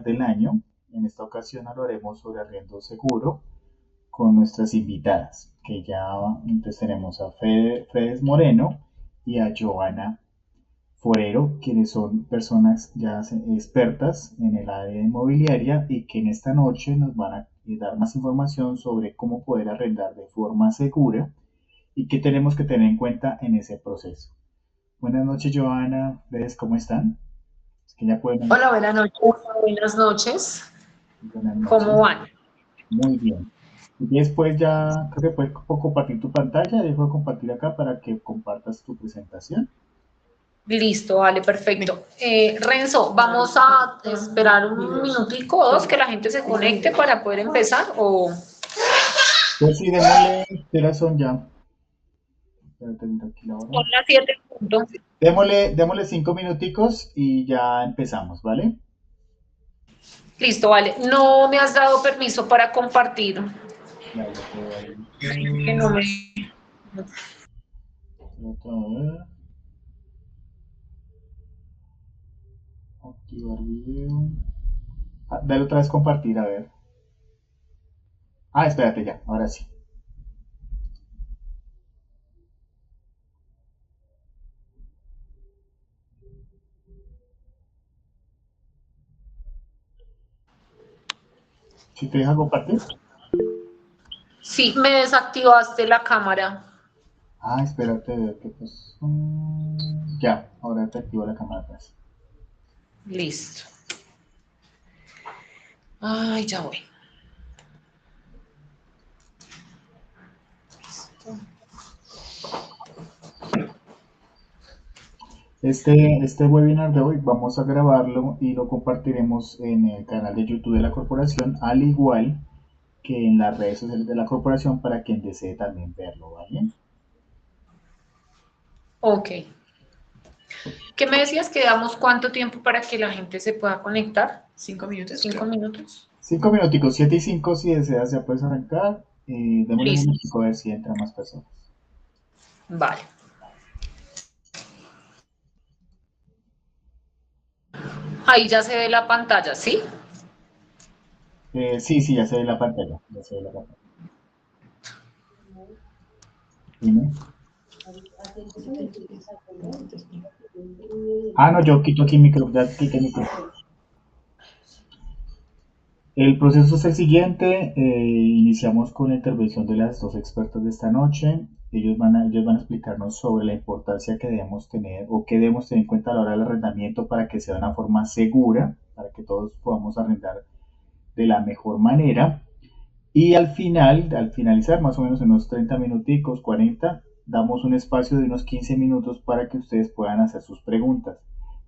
del año. En esta ocasión hablaremos sobre arriendo seguro con nuestras invitadas, que ya entonces tenemos a Fedes Moreno y a Joana Forero, quienes son personas ya expertas en el área inmobiliaria y que en esta noche nos van a dar más información sobre cómo poder arrendar de forma segura y qué tenemos que tener en cuenta en ese proceso. Buenas noches, Joana, Fedes, ¿cómo están? Es que ya pueden. Hola, buenas noches. Buenas noches. Buenas ¿Cómo noches. van? Muy bien. Y después ya creo que puedes compartir tu pantalla. Dejo de compartir acá para que compartas tu presentación. Listo, vale, perfecto. Renzo, vamos a esperar un minutico o dos que la gente se conecte para poder empezar o Pues sí, démosle. ¿Qué horas son ya? Espérate, miro aquí la hora. son las 7 punto. Démosle 5 minuticos y ya empezamos, ¿vale? Listo, vale. No me has dado permiso para compartir. Ya, ya te doy. Que no me... Otra vez. Activar video. Ah, dale otra vez compartir, a ver. Ah, espérate ya, ahora sí. ¿Sí te deja compartir? Sí, me desactivaste la cámara. Ah, espérate, ¿qué pasó? Ya, ahora te activo la cámara atrás. Listo. Ay, ya voy. Este webinar de hoy vamos a grabarlo y lo compartiremos en el canal de YouTube de la corporación, al igual que en las redes sociales de la corporación para quien desee también verlo, ¿vale? Ok. ¿Qué me decías? ¿Que damos cuánto tiempo para que la gente se pueda conectar? 5 minutos, ¿Cinco creo. minutos? 5 minuticos, 7 y 5 si deseas ya puedes arrancar. Démosle un Listo. momentico a ver si entran más personas. Vale. Ahí ya se ve la pantalla, ¿sí? Sí, sí, ya se ve la pantalla. Ya se ve la pantalla. Dime. Ah, no, yo quito aquí micro, ya quité micro. El proceso es el siguiente, iniciamos con la intervención de las dos expertas de esta noche. Ellos van a explicarnos sobre la importancia que debemos tener o que debemos tener en cuenta a la hora del arrendamiento para que sea de una forma segura, para que todos podamos arrendar de la mejor manera. Y al final, al finalizar, más o menos en unos 30 minuticos, 40, damos un espacio de unos 15 minutos para que ustedes puedan hacer sus preguntas.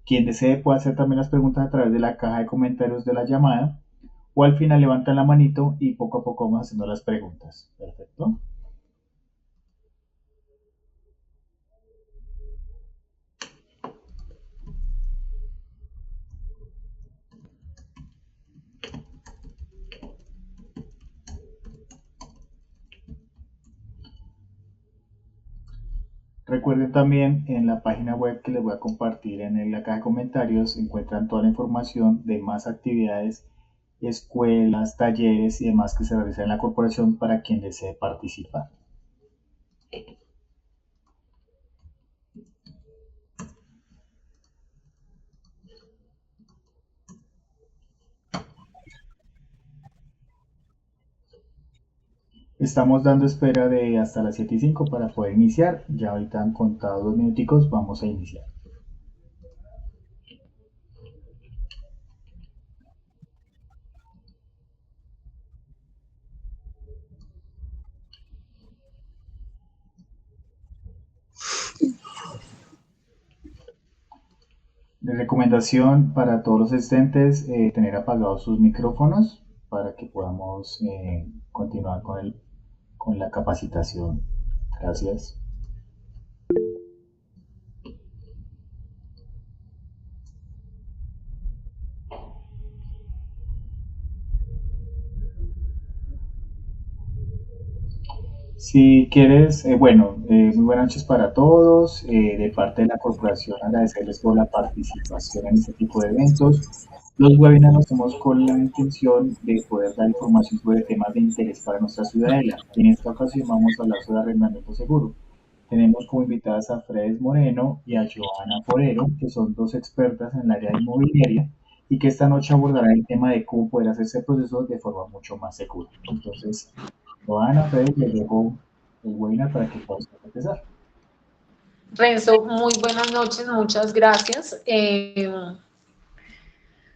Quien desee puede hacer también las preguntas a través de la caja de comentarios de la llamada o al final levantan la manito y poco a poco vamos haciendo las preguntas. Perfecto. Recuerden también en la página web que les voy a compartir en la caja de comentarios encuentran toda la información de más actividades, escuelas, talleres y demás que se realizan en la corporación para quien desee participar. Estamos dando espera de hasta las 7:05 para poder iniciar. Ya ahorita han contado 2 minuticos, vamos a iniciar. De recomendación para todos los asistentes, tener apagados sus micrófonos para que podamos continuar con la capacitación. Gracias. Si quieres, muy buenas noches para todos. De parte de la corporación, agradecerles por la participación en este tipo de eventos. Los webinars los hacemos con la intención de poder dar información sobre temas de interés para nuestra ciudadela. En esta ocasión vamos a hablar sobre arrendamiento seguro. Tenemos como invitadas a Fredes Moreno y a Joana Forero, que son dos expertas en el área inmobiliaria y que esta noche abordarán el tema de cómo poder hacer ese proceso de forma mucho más segura. Entonces, Joana, Fredes, les dejo el webinar para que podamos empezar. Renzo, muy buenas noches, muchas gracias.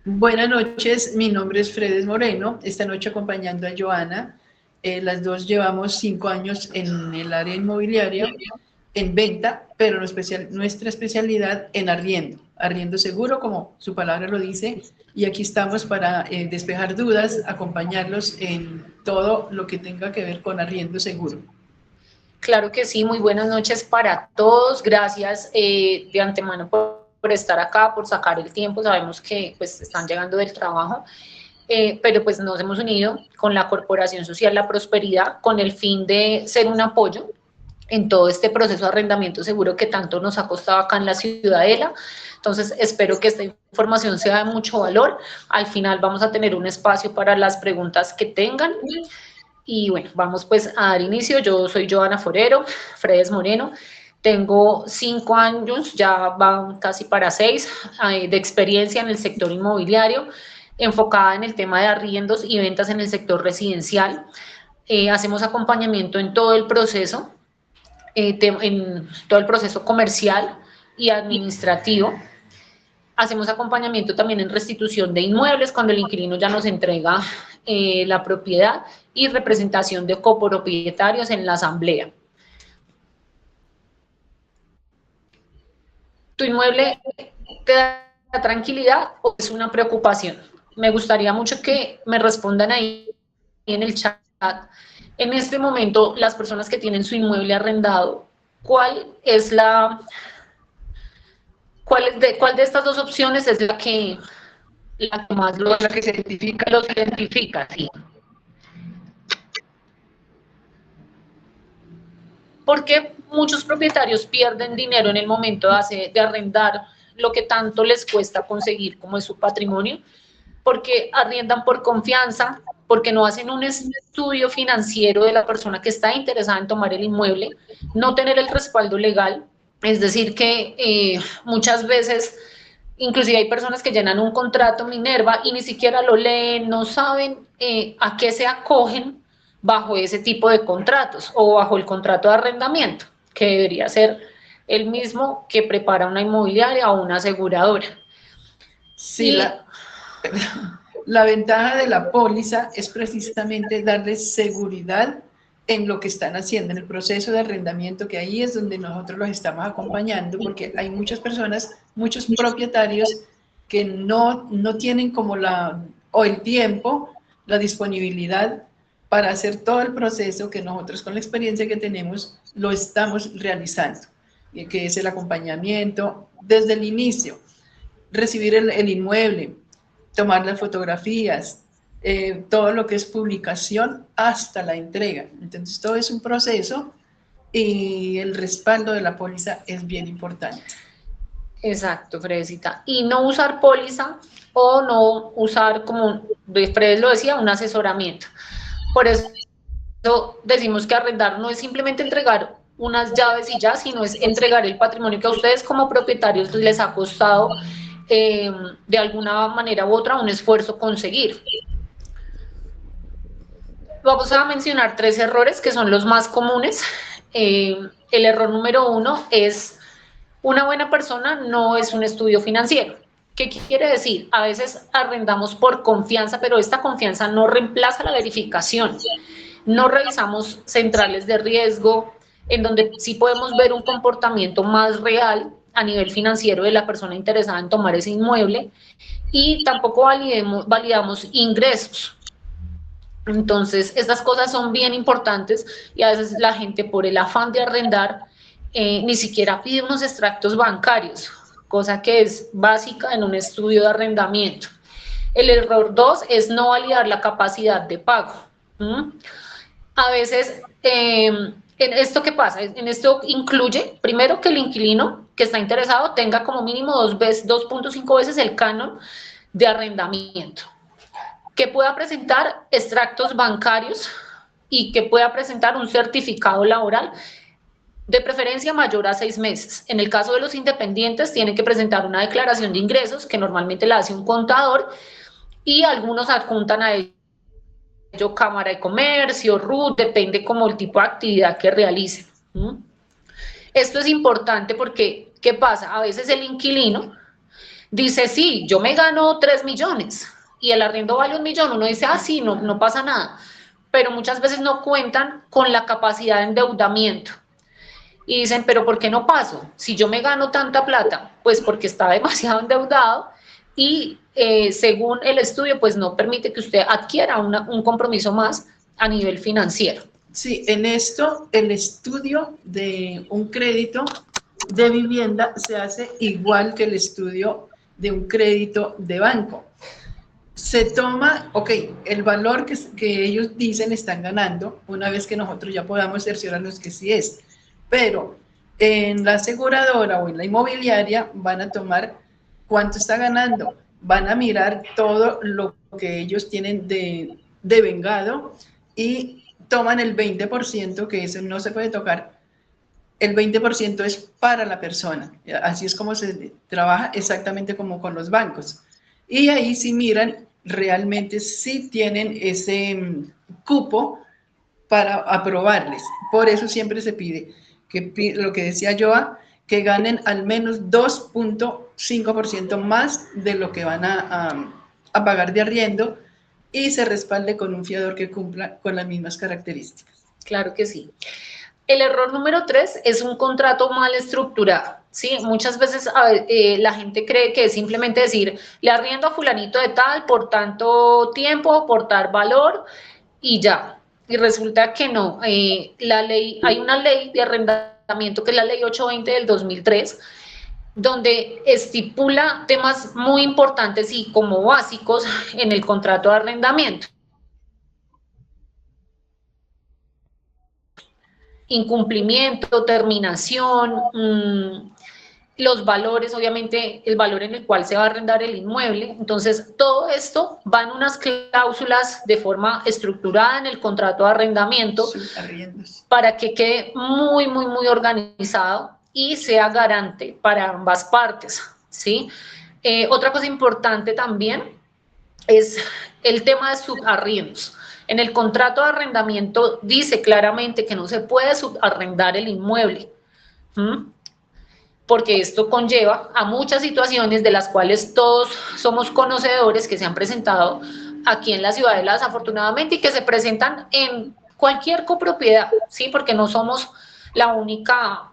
Buenas noches, mi nombre es Fredes Moreno, esta noche acompañando a Joana. Las dos llevamos 5 años en el área inmobiliaria, en venta, pero nuestra especialidad en arriendo seguro, como su palabra lo dice, y aquí estamos para despejar dudas, acompañarlos en todo lo que tenga que ver con arriendo seguro. Claro que sí, muy buenas noches para todos, gracias de antemano por estar acá, por sacar el tiempo, sabemos que pues están llegando del trabajo, pero pues nos hemos unido con la Corporación Social La Prosperidad con el fin de ser un apoyo en todo este proceso de arrendamiento seguro que tanto nos ha costado acá en la Ciudadela. Entonces, espero que esta información sea de mucho valor. Al final vamos a tener un espacio para las preguntas que tengan. Y bueno, vamos pues a dar inicio. Yo soy Joana Forero, Fredes Moreno. Tengo 5 años, ya van casi para 6, de experiencia en el sector inmobiliario, enfocada en el tema de arriendos y ventas en el sector residencial. Hacemos acompañamiento en todo el proceso, en todo el proceso comercial y administrativo. Hacemos acompañamiento también en restitución de inmuebles cuando el inquilino ya nos entrega la propiedad y representación de copropietarios en la asamblea. ¿Tu inmueble te da tranquilidad o es una preocupación? Me gustaría mucho que me respondan ahí en el chat. En este momento, las personas que tienen su inmueble arrendado, ¿cuál de estas dos opciones es la que más la que se identifica? los identifica? Sí. Porque muchos propietarios pierden dinero en el momento de arrendar lo que tanto les cuesta conseguir como es su patrimonio, porque arriendan por confianza, porque no hacen un estudio financiero de la persona que está interesada en tomar el inmueble, no tener el respaldo legal, es decir que muchas veces, inclusive hay personas que llenan un contrato Minerva y ni siquiera lo leen, no saben a qué se acogen bajo ese tipo de contratos o bajo el contrato de arrendamiento, que debería ser el mismo que prepara una inmobiliaria o una aseguradora. Sí, la ventaja de la póliza es precisamente darles seguridad en lo que están haciendo, en el proceso de arrendamiento, que ahí es donde nosotros los estamos acompañando, porque hay muchas personas, muchos propietarios que no tienen como el tiempo, la disponibilidad para hacer todo el proceso que nosotros con la experiencia que tenemos lo estamos realizando, que es el acompañamiento desde el inicio, recibir el inmueble, tomar las fotografías, todo lo que es publicación hasta la entrega. Entonces todo es un proceso y el respaldo de la póliza es bien importante. Exacto, Fredecita. Y no usar póliza o no usar, como Fred lo decía, un asesoramiento. Por eso decimos que arrendar no es simplemente entregar unas llaves y ya, sino es entregar el patrimonio que a ustedes como propietarios les ha costado de alguna manera u otra un esfuerzo conseguir. Vamos a mencionar 3 errores que son los más comunes. El error número 1 es: una buena persona no es un estudio financiero. ¿Qué quiere decir? A veces arrendamos por confianza, pero esta confianza no reemplaza la verificación. No revisamos centrales de riesgo, en donde sí podemos ver un comportamiento más real a nivel financiero de la persona interesada en tomar ese inmueble, y tampoco validamos ingresos. Entonces, estas cosas son bien importantes y a veces la gente, por el afán de arrendar, ni siquiera pide unos extractos bancarios, cosa que es básica en un estudio de arrendamiento. El error 2 es no validar la capacidad de pago. A veces, en esto qué pasa, en esto incluye, primero, que el inquilino que está interesado tenga como mínimo 2.5 veces el canon de arrendamiento, que pueda presentar extractos bancarios y que pueda presentar un certificado laboral, de preferencia mayor a 6 meses. En el caso de los independientes, tienen que presentar una declaración de ingresos, que normalmente la hace un contador, y algunos adjuntan a ello Cámara de Comercio, RUT, depende como el tipo de actividad que realicen. Esto es importante porque, ¿qué pasa? A veces el inquilino dice, sí, yo me gano 3 millones y el arriendo vale 1 millón. Uno dice, ah, sí, no pasa nada. Pero muchas veces no cuentan con la capacidad de endeudamiento. Y dicen, pero ¿por qué no paso? Si yo me gano tanta plata, pues porque está demasiado endeudado y según el estudio, pues no permite que usted adquiera un compromiso más a nivel financiero. Sí, en esto el estudio de un crédito de vivienda se hace igual que el estudio de un crédito de banco. Se toma, ok, el valor que ellos dicen están ganando, una vez que nosotros ya podamos cerciorarnos que sí es. Pero en la aseguradora o en la inmobiliaria van a tomar cuánto está ganando, van a mirar todo lo que ellos tienen de vengado y toman el 20%, que eso no se puede tocar. El 20% es para la persona. Así es como se trabaja, exactamente como con los bancos. Y ahí sí miran realmente si tienen ese cupo para aprobarles. Por eso siempre se pide que, lo que decía Joa, que ganen al menos 2.5% más de lo que van a pagar de arriendo y se respalde con un fiador que cumpla con las mismas características. Claro que sí. El error número 3 es un contrato mal estructurado. ¿Sí? Muchas veces la gente cree que es simplemente decir, le arriendo a fulanito de tal por tanto tiempo, por tal valor y ya. Y resulta que no. Hay una ley de arrendamiento que es la ley 820 del 2003, donde estipula temas muy importantes y como básicos en el contrato de arrendamiento. Incumplimiento, terminación, los valores, obviamente el valor en el cual se va a arrendar el inmueble. Entonces, todo esto va en unas cláusulas de forma estructurada en el contrato de arrendamiento para que quede muy organizado y sea garante para ambas partes, ¿sí? Otra cosa importante también es el tema de subarriendos. En el contrato de arrendamiento dice claramente que no se puede subarrendar el inmueble, porque esto conlleva a muchas situaciones de las cuales todos somos conocedores, que se han presentado aquí en la ciudadela desafortunadamente y que se presentan en cualquier copropiedad, ¿sí? Porque no somos la única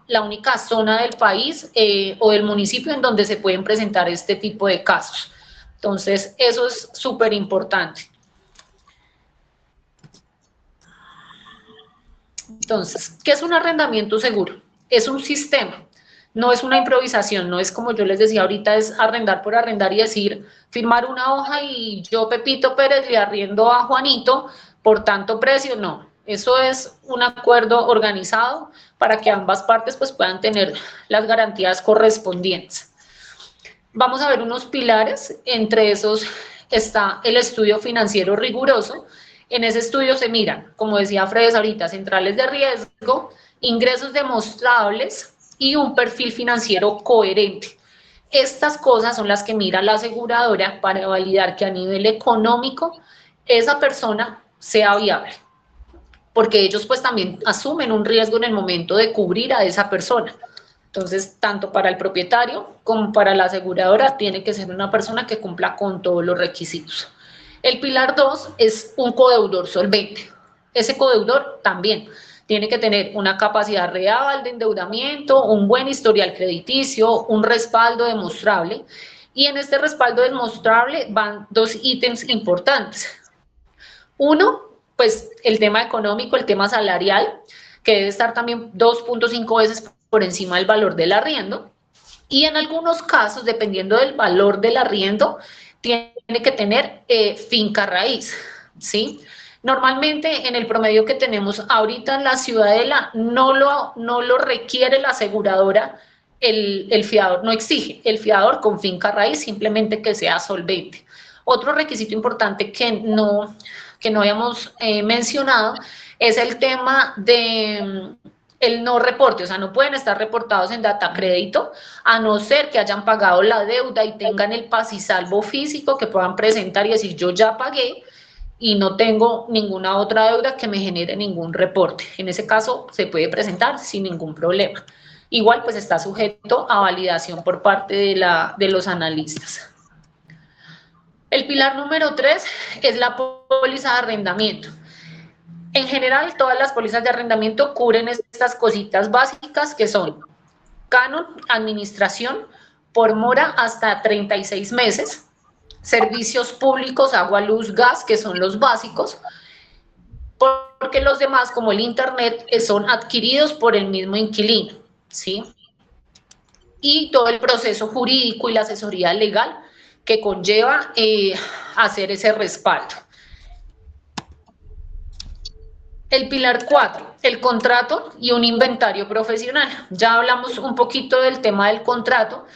zona del país o del municipio en donde se pueden presentar este tipo de casos. Entonces, eso es súper importante. Entonces, ¿qué es un arrendamiento seguro? Es un sistema, no es una improvisación, no es como yo les decía ahorita, es arrendar por arrendar y decir, firmar una hoja y yo, Pepito Pérez, le arriendo a Juanito por tanto precio, no. Eso es un acuerdo organizado para que ambas partes pues, puedan tener las garantías correspondientes. Vamos a ver unos pilares, entre esos está el estudio financiero riguroso. En ese estudio se miran, como decía Fredes ahorita, centrales de riesgo, ingresos demostrables y un perfil financiero coherente. Estas cosas son las que mira la aseguradora para validar que a nivel económico esa persona sea viable, porque ellos pues también asumen un riesgo en el momento de cubrir a esa persona. Entonces, tanto para el propietario como para la aseguradora tiene que ser una persona que cumpla con todos los requisitos. El pilar 2 es un codeudor solvente. Ese codeudor también tiene que tener una capacidad real de endeudamiento, un buen historial crediticio, un respaldo demostrable. Y en este respaldo demostrable van 2 ítems importantes. Uno, pues el tema económico, el tema salarial, que debe estar también 2.5 veces por encima del valor del arriendo. Y en algunos casos, dependiendo del valor del arriendo, tiene que tener finca raíz, ¿sí? Normalmente en el promedio que tenemos ahorita en la Ciudadela no lo requiere la aseguradora, el fiador no exige, el fiador con finca raíz, simplemente que sea solvente. Otro requisito importante que no habíamos mencionado es el tema de el no reporte, o sea, no pueden estar reportados en data crédito, a no ser que hayan pagado la deuda y tengan el paz y salvo físico que puedan presentar y decir yo ya pagué y no tengo ninguna otra deuda que me genere ningún reporte. En ese caso se puede presentar sin ningún problema. Igual pues está sujeto a validación por parte de los analistas. El pilar número 3 es la póliza de arrendamiento. En general, todas las pólizas de arrendamiento cubren estas cositas básicas que son canon, administración, por mora hasta 36 meses, servicios públicos, agua, luz, gas, que son los básicos, porque los demás, como el internet, son adquiridos por el mismo inquilino, ¿sí? Y todo el proceso jurídico y la asesoría legal que conlleva hacer ese respaldo. El pilar 4, el contrato y un inventario profesional. Ya hablamos un poquito del tema del contrato.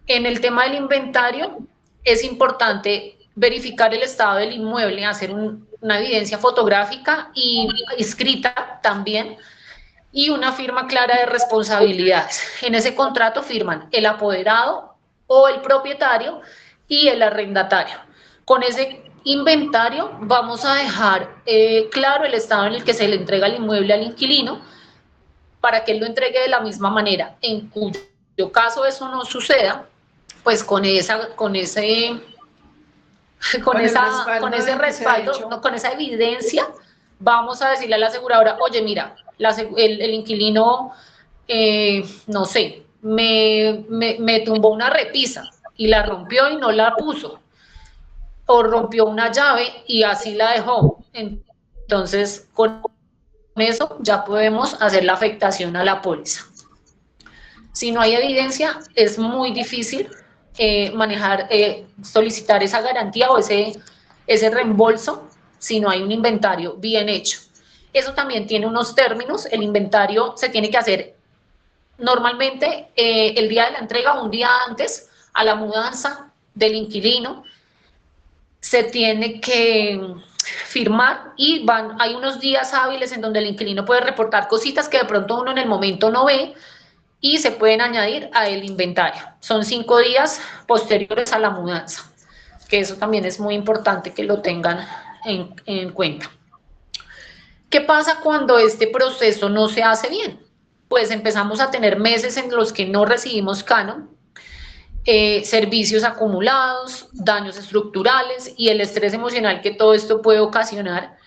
En el tema del inventario es importante verificar el estado del inmueble, hacer una evidencia fotográfica y escrita también, y una firma clara de responsabilidades. En ese contrato firman el apoderado o el propietario y el arrendatario. Con ese inventario vamos a dejar claro el estado en el que se le entrega el inmueble al inquilino para que él lo entregue de la misma manera. En cuyo caso eso no suceda, pues con ese respaldo, con esa evidencia, vamos a decirle a la aseguradora, oye, mira, el inquilino, no sé, me tumbó una repisa y la rompió y no la puso, o rompió una llave y así la dejó. Entonces, con eso ya podemos hacer la afectación a la póliza. Si no hay evidencia, es muy difícil solicitar esa garantía o ese reembolso si no hay un inventario bien hecho. Eso también tiene unos términos. El inventario se tiene que hacer normalmente el día de la entrega, un día antes a la mudanza del inquilino. Se tiene que firmar y hay unos días hábiles en donde el inquilino puede reportar cositas que de pronto uno en el momento no ve y se pueden añadir a el inventario. Son 5 días posteriores a la mudanza, que eso también es muy importante que lo tengan en cuenta. ¿Qué pasa cuando este proceso no se hace bien? Pues empezamos a tener meses en los que no recibimos canon, servicios acumulados, daños estructurales y el estrés emocional que todo esto puede ocasionar.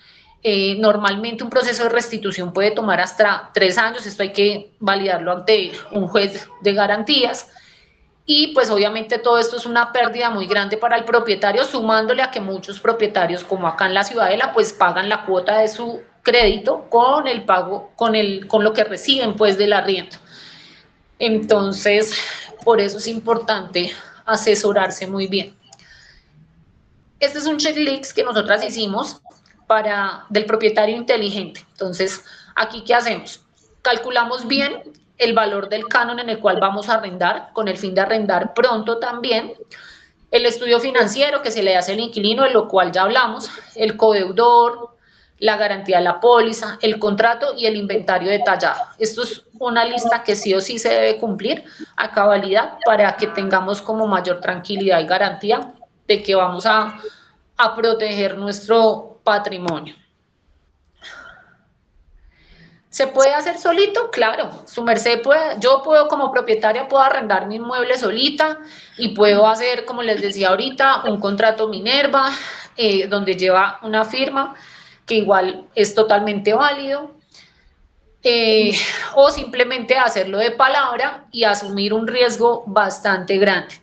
Normalmente un proceso de restitución puede tomar hasta 3 años, esto hay que validarlo ante un juez de garantías, y pues obviamente todo esto es una pérdida muy grande para el propietario, sumándole a que muchos propietarios, como acá en la Ciudadela, pues pagan la cuota de su crédito con el pago, con lo que reciben pues del arriendo. Entonces, por eso es importante asesorarse muy bien. Este es un checklist que nosotras hicimos del propietario inteligente. Entonces, aquí, ¿qué hacemos? Calculamos bien el valor del canon en el cual vamos a arrendar, con el fin de arrendar pronto también. El estudio financiero que se le hace al inquilino, de lo cual ya hablamos, el codeudor, la garantía de la póliza, el contrato y el inventario detallado. Esto es una lista que sí o sí se debe cumplir a cabalidad para que tengamos como mayor tranquilidad y garantía de que vamos a proteger nuestro patrimonio. ¿Se puede hacer solito? Claro, su merced puede, yo puedo como propietaria, puedo arrendar mi inmueble solita y puedo hacer, como les decía ahorita, un contrato Minerva, donde lleva una firma, que igual es totalmente válido, o simplemente hacerlo de palabra y asumir un riesgo bastante grande.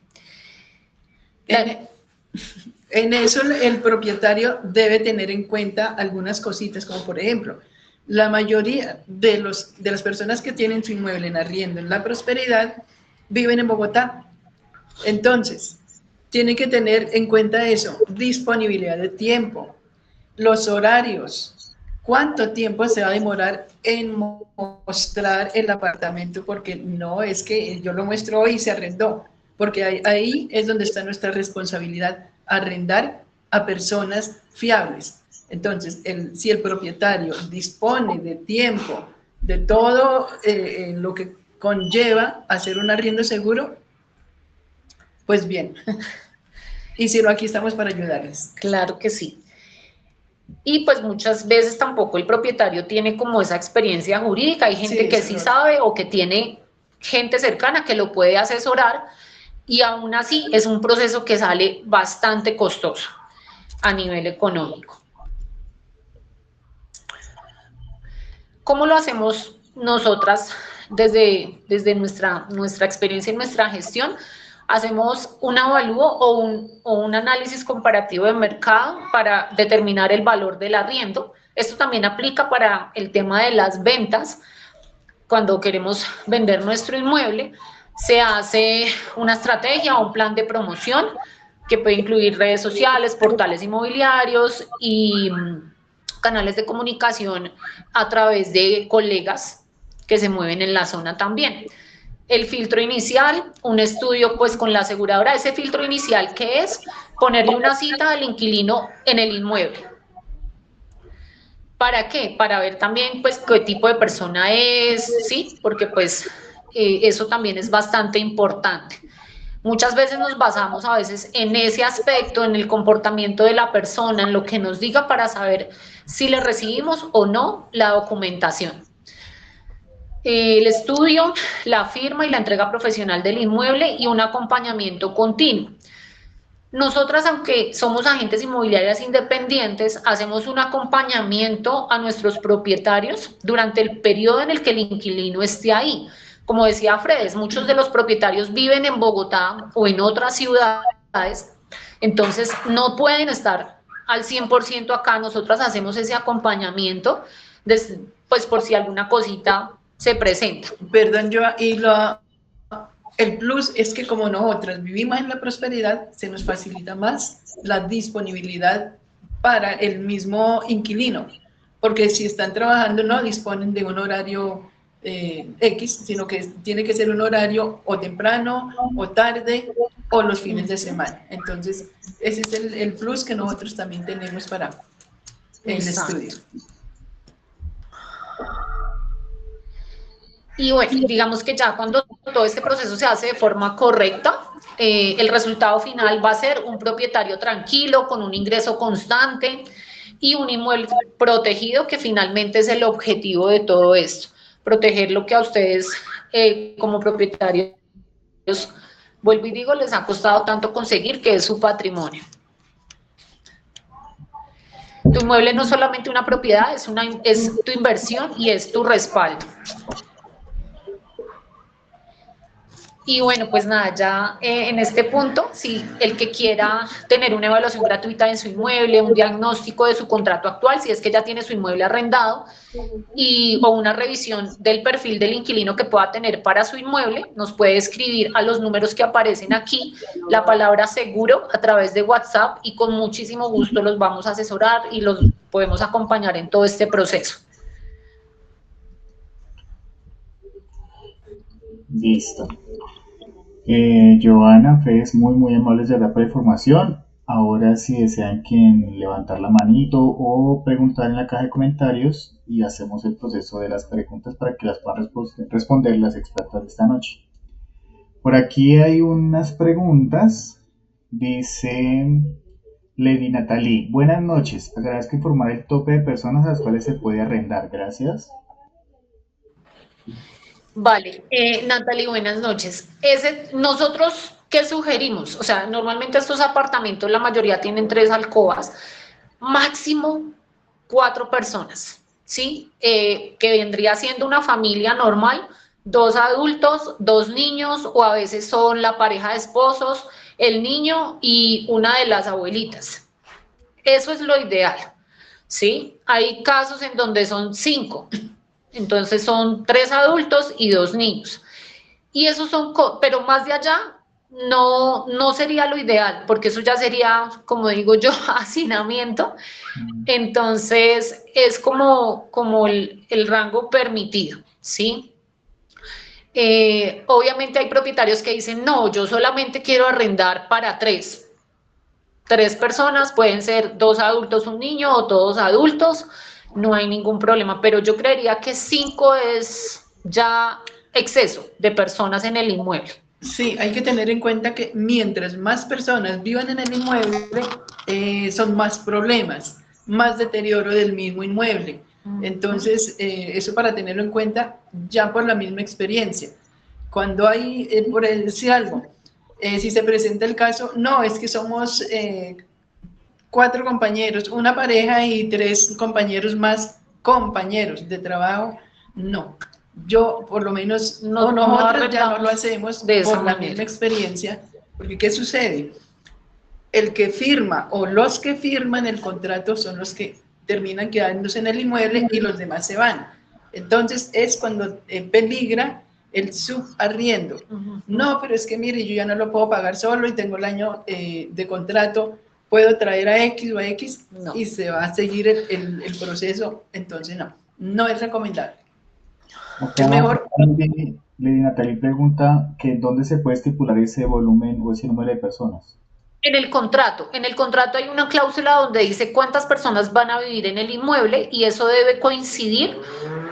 En eso el propietario debe tener en cuenta algunas cositas, como por ejemplo, la mayoría de las personas que tienen su inmueble en arriendo en La Prosperidad viven en Bogotá. Entonces, tiene que tener en cuenta eso, disponibilidad de tiempo. los horarios, cuánto tiempo se va a demorar en mostrar el apartamento, porque no es que yo lo muestro hoy y se arrendó, porque ahí es donde está nuestra responsabilidad, arrendar a personas fiables. Entonces, si el propietario dispone de tiempo, de todo lo que conlleva hacer un arriendo seguro, pues bien. Y si no, aquí estamos para ayudarles. Claro que sí. Y pues muchas veces tampoco el propietario tiene como esa experiencia jurídica. Hay gente que sí sabe o que tiene gente cercana que lo puede asesorar, y aún así es un proceso que sale bastante costoso a nivel económico. ¿Cómo lo hacemos nosotras desde nuestra experiencia y nuestra gestión? Hacemos un avalúo o un análisis comparativo de mercado para determinar el valor del arriendo. Esto también aplica para el tema de las ventas. Cuando queremos vender nuestro inmueble, se hace una estrategia o un plan de promoción que puede incluir redes sociales, portales inmobiliarios y canales de comunicación a través de colegas que se mueven en la zona también. El filtro inicial, un estudio pues con la aseguradora. Ese filtro inicial, ¿qué es? Ponerle una cita al inquilino en el inmueble. ¿Para qué? Para ver también pues qué tipo de persona es, ¿sí? Porque pues eso también es bastante importante. Muchas veces nos basamos a veces en ese aspecto, en el comportamiento de la persona, en lo que nos diga para saber si le recibimos o no la documentación. El estudio, la firma y la entrega profesional del inmueble y un acompañamiento continuo. Nosotras, aunque somos agentes inmobiliarias independientes, hacemos un acompañamiento a nuestros propietarios durante el periodo en el que el inquilino esté ahí. Como decía Fredes, muchos de los propietarios viven en Bogotá o en otras ciudades, entonces no pueden estar al 100% acá. Nosotras hacemos ese acompañamiento, pues por si alguna cosita se presenta. Perdón, yo, el plus es que como nosotras vivimos en la prosperidad, se nos facilita más la disponibilidad para el mismo inquilino, porque si están trabajando no disponen de un horario X, sino que tiene que ser un horario o temprano o tarde o los fines de semana. Entonces, ese es el plus que nosotros también tenemos para el estudio. Y bueno, digamos que ya cuando todo este proceso se hace de forma correcta, el resultado final va a ser un propietario tranquilo, con un ingreso constante y un inmueble protegido, que finalmente es el objetivo de todo esto. Proteger lo que a ustedes como propietarios, vuelvo y digo, les ha costado tanto conseguir, que es su patrimonio. Tu inmueble no es solamente una propiedad, es tu inversión y es tu respaldo. Y bueno, pues nada, ya en este punto, si el que quiera tener una evaluación gratuita en su inmueble, un diagnóstico de su contrato actual, si es que ya tiene su inmueble arrendado, o una revisión del perfil del inquilino que pueda tener para su inmueble, nos puede escribir a los números que aparecen aquí, la palabra seguro, a través de WhatsApp, y con muchísimo gusto los vamos a asesorar y los podemos acompañar en todo este proceso. Listo. Joana, Fez, muy amables de verdad por la información. Ahora, si desean levantar la manito o preguntar en la caja de comentarios, y hacemos el proceso de las preguntas para que las puedan responder las expertas de esta noche. Por aquí hay unas preguntas. Dice Lady Natalie: buenas noches, agradezco informar el tope de personas a las cuales se puede arrendar. Gracias. Vale, Natalie, buenas noches. Nosotros, ¿qué sugerimos? O sea, normalmente estos apartamentos, la mayoría tienen 3 alcobas, máximo 4 personas, ¿sí? Que vendría siendo una familia normal, 2 adultos, 2 niños, o a veces son la pareja de esposos, el niño y una de las abuelitas. Eso es lo ideal, ¿sí? Hay casos en donde son 5. Entonces son 3 adultos y 2 niños. Y esos son, pero más de allá no sería lo ideal, porque eso ya sería, como digo yo, hacinamiento. Entonces, es como el rango permitido, ¿sí? Obviamente hay propietarios que dicen, no, yo solamente quiero arrendar para tres personas, pueden ser 2 adultos, un niño o todos adultos, no hay ningún problema, pero yo creería que 5 es ya exceso de personas en el inmueble. Sí, hay que tener en cuenta que mientras más personas vivan en el inmueble, son más problemas, más deterioro del mismo inmueble. Entonces, eso para tenerlo en cuenta ya por la misma experiencia. Cuando hay, por decir algo, si se presenta el caso, no, es que somos 4 compañeros, una pareja y 3 compañeros más, compañeros de trabajo, no. Yo, por lo menos, nosotros ya no lo hacemos por la misma experiencia, porque ¿qué sucede? El que firma o los que firman el contrato son los que terminan quedándose en el inmueble y los demás se van. Entonces es cuando peligra el subarriendo. No, pero es que mire, yo ya no lo puedo pagar solo y tengo el año de contrato, puedo traer a X o a X y se va a seguir el proceso. Entonces no es recomendable. Es mejor. Lady Natalie pregunta que ¿dónde se puede estipular ese volumen o ese número de personas? En el contrato hay una cláusula donde dice cuántas personas van a vivir en el inmueble y eso debe coincidir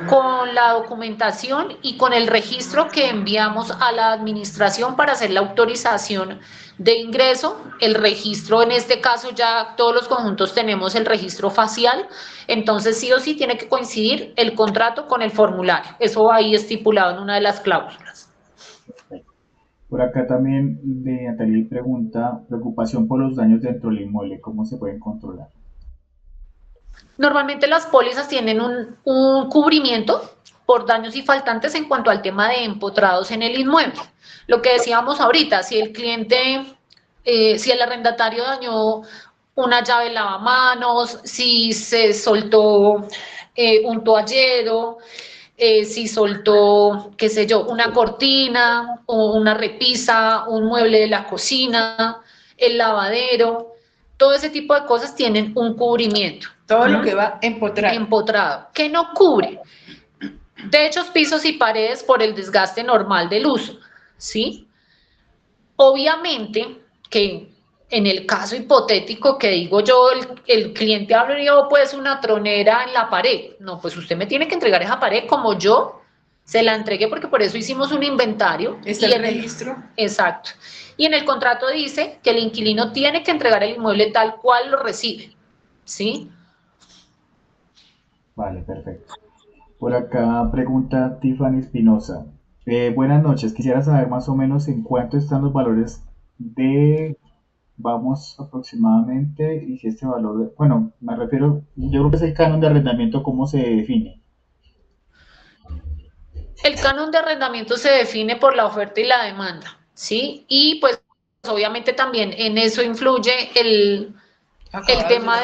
con la documentación y con el registro que enviamos a la administración para hacer la autorización de ingreso. El registro, en este caso ya todos los conjuntos tenemos el registro facial, entonces sí o sí tiene que coincidir el contrato con el formulario. Eso va ahí estipulado en una de las cláusulas. Por acá también de Natalie pregunta, preocupación por los daños dentro del inmueble, ¿cómo se pueden controlar? Normalmente las pólizas tienen un cubrimiento por daños y faltantes en cuanto al tema de empotrados en el inmueble. Lo que decíamos ahorita, si el cliente, si el arrendatario dañó una llave lavamanos, si se soltó un toallero, si soltó, qué sé yo, una cortina, o una repisa, un mueble de la cocina, el lavadero, todo ese tipo de cosas tienen un cubrimiento. Todo lo que va empotrado. Empotrado, que no cubre techos, pisos y paredes por el desgaste normal del uso, ¿sí? Obviamente que en el caso hipotético que digo yo, el cliente abrió pues una tronera en la pared. No, pues usted me tiene que entregar esa pared como yo se la entregué, porque por eso hicimos un inventario. ¿Está el registro? Exacto. Y en el contrato dice que el inquilino tiene que entregar el inmueble tal cual lo recibe, ¿sí? Vale, perfecto. Por acá pregunta Tiffany Espinosa. Buenas noches, quisiera saber más o menos en cuánto están los valores de... Vamos aproximadamente, y si este valor, bueno, me refiero, yo creo que es el canon de arrendamiento, ¿cómo se define? El canon de arrendamiento se define por la oferta y la demanda, ¿sí? Y pues obviamente también en eso influye el tema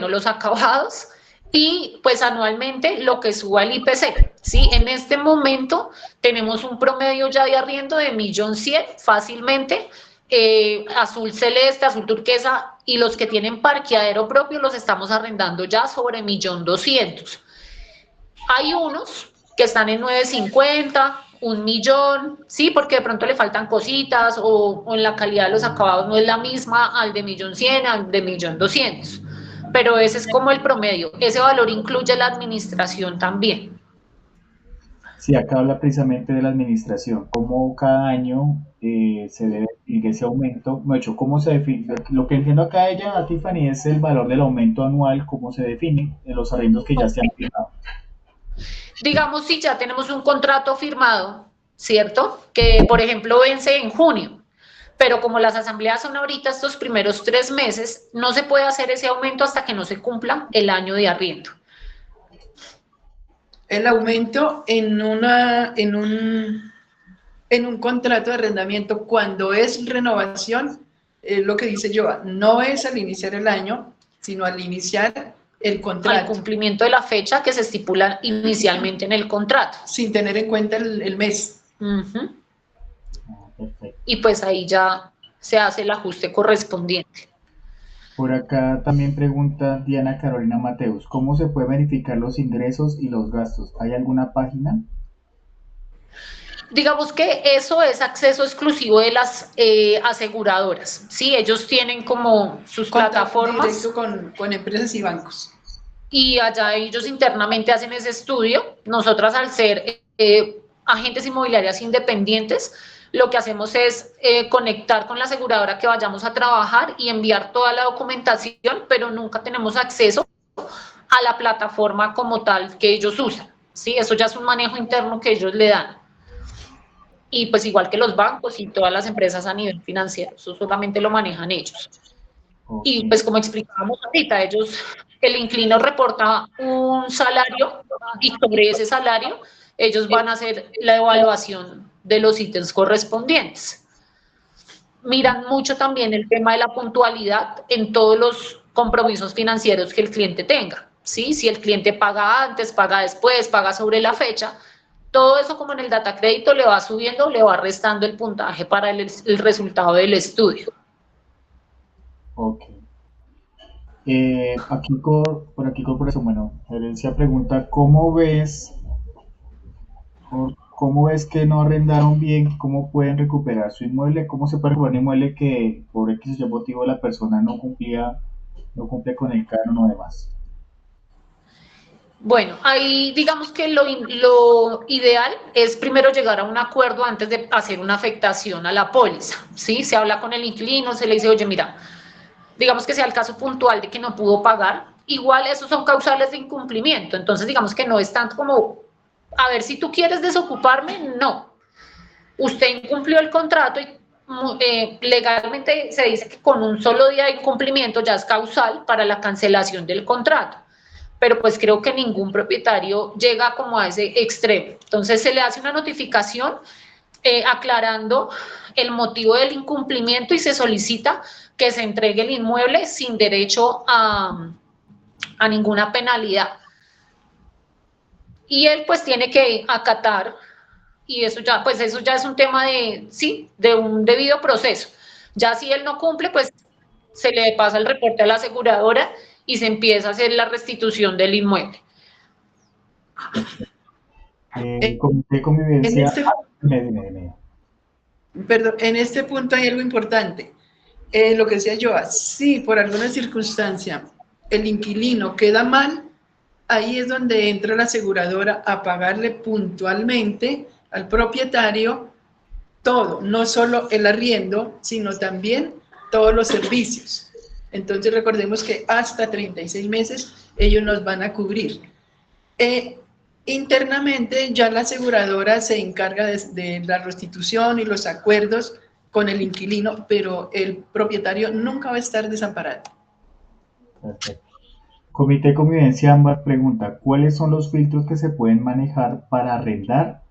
los acabados y pues anualmente lo que suba el IPC, ¿sí? En este momento tenemos un promedio ya de arriendo de 1.100.000 fácilmente. Azul celeste, azul turquesa, y los que tienen parqueadero propio los estamos arrendando ya sobre 1.200.000. Hay unos que están en 950, 1.000.000, sí, porque de pronto le faltan cositas o en la calidad de los acabados no es la misma al de 1.100.000, al de 1.200.000, pero ese es como el promedio. Ese valor incluye la administración también. Sí, acá habla precisamente de la administración, cómo cada año se debe definir ese aumento. No, hecho, cómo se define. Lo que entiendo acá ella, Tiffany, es el valor del aumento anual, cómo se define en los arrendos que ya se han firmado. Digamos, si ya tenemos un contrato firmado, ¿cierto? Que, por ejemplo, vence en junio, pero como las asambleas son ahorita estos primeros 3 meses, no se puede hacer ese aumento hasta que no se cumpla el año de arriendo. El aumento en un contrato de arrendamiento, cuando es renovación, lo que dice Joa, no es al iniciar el año, sino al iniciar el contrato. Al cumplimiento de la fecha que se estipula inicialmente en el contrato. Sin tener en cuenta el mes. Ok. Perfecto. y pues ahí ya se hace el ajuste correspondiente. Por acá también pregunta Diana Carolina Mateus, ¿cómo se puede verificar los ingresos y los gastos? ¿Hay alguna página? Digamos que eso es acceso exclusivo de las aseguradoras, ¿sí? Ellos tienen como sus Contacto plataformas directo con empresas y bancos. y allá ellos internamente hacen ese estudio. Nosotras, al ser agentes inmobiliarias independientes, lo que hacemos es conectar con la aseguradora que vayamos a trabajar y enviar toda la documentación, pero nunca tenemos acceso a la plataforma como tal que ellos usan, ¿sí? Eso ya es un manejo interno que ellos le dan. Y pues igual que los bancos y todas las empresas a nivel financiero, eso solamente lo manejan ellos. Ok, Y pues como explicábamos ahorita, el inquilino reporta un salario y sobre ese salario ellos van a hacer la evaluación de los ítems correspondientes. Miran mucho también el tema de la puntualidad en todos los compromisos financieros que el cliente tenga, ¿sí? Si el cliente paga antes, paga después, paga sobre la fecha, todo eso, como en el data crédito, le va subiendo, le va restando el puntaje para el resultado del estudio. ok. Por aquí corporación, bueno, Herencia pregunta, cómo ves que no arrendaron bien? ¿Cómo pueden recuperar su inmueble? ¿Cómo se puede recuperar un inmueble que por X o Y motivo la persona no cumple con el canon o demás? Bueno, ahí digamos que lo ideal es primero llegar a un acuerdo antes de hacer una afectación a la póliza, ¿sí? Se habla con el inquilino, se le dice, oye, mira, digamos que sea el caso puntual de que no pudo pagar, igual esos son causales de incumplimiento, entonces digamos que no es tanto como, a ver, si tú quieres desocuparme, no. Usted incumplió el contrato y legalmente se dice que con un solo día de incumplimiento ya es causal para la cancelación del contrato, pero pues creo que ningún propietario llega como a ese extremo. Entonces se le hace una notificación aclarando el motivo del incumplimiento y se solicita que se entregue el inmueble sin derecho a ninguna penalidad. Y él pues tiene que acatar, y eso ya es un tema sí, de un debido proceso. Ya si él no cumple, pues se le pasa el reporte a la aseguradora y se empieza a hacer la restitución del inmueble. Comité de En convivencia. este, Dime. perdón, en este punto hay algo importante. Lo que decía yo, si por alguna circunstancia el inquilino queda mal, ahí es donde entra la aseguradora a pagarle puntualmente al propietario todo, no solo el arriendo, sino también todos los servicios. Entonces recordemos que hasta 36 meses ellos nos van a cubrir. Internamente ya la aseguradora se encarga de la restitución y los acuerdos con el inquilino, pero el propietario nunca va a estar desamparado. Perfecto. Comité de convivencia Ámbar pregunta, ¿cuáles son los filtros que se pueden manejar para arrendar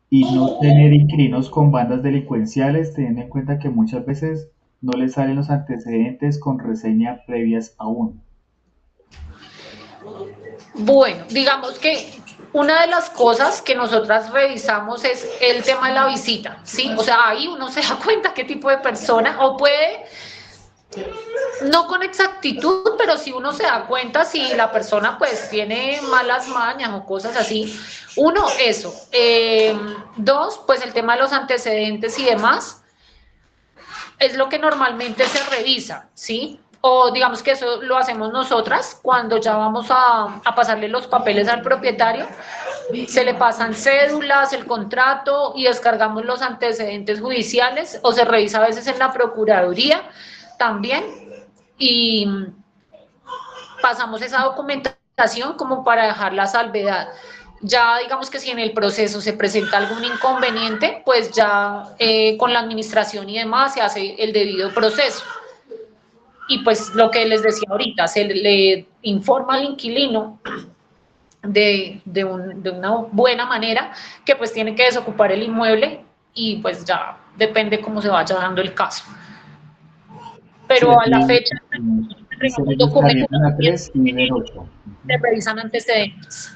y no tener inquilinos con bandas delincuenciales, teniendo en cuenta que muchas veces no les salen los antecedentes con reseña previas aún? Bueno, digamos que una de las cosas que nosotras revisamos es el tema de la visita, ¿sí? O sea, ahí uno se da cuenta qué tipo de persona, o puede, no con exactitud, pero si uno se da cuenta si la persona pues tiene malas mañas o cosas así. Uno, eso. Dos, pues el tema de los antecedentes y demás es lo que normalmente se revisa, ¿sí? O digamos que eso lo hacemos nosotras cuando ya vamos a pasarle los papeles al propietario, se le pasan cédulas, el contrato y descargamos los antecedentes judiciales, o se revisa a veces en la Procuraduría también, y pasamos esa documentación como para dejar la salvedad. Ya digamos que si en el proceso se presenta algún inconveniente, pues ya con la administración y demás se hace el debido proceso. Y pues lo que les decía ahorita, se le informa al inquilino de una buena manera que pues tiene que desocupar el inmueble, y pues ya depende cómo se vaya dando el caso. Sí, Pero a la aquí fecha, dice entregamos ellos que documentos arriendan a 3 y ver 8. se revisan antecedentes.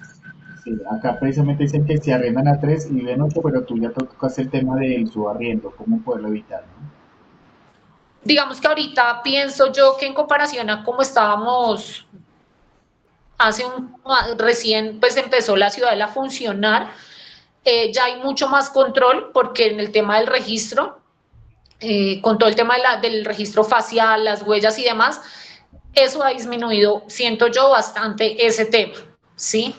Sí, acá precisamente dicen que se arrendan a 3 y viven 8, pero tú ya tocas el tema del subarriendo, cómo poderlo evitar, ¿no? Digamos que ahorita pienso yo que en comparación a cómo estábamos recién pues empezó la ciudadela a funcionar, ya hay mucho más control porque en el tema del registro, con todo el tema del registro facial, las huellas y demás, eso ha disminuido, siento yo, bastante ese tema, ¿sí?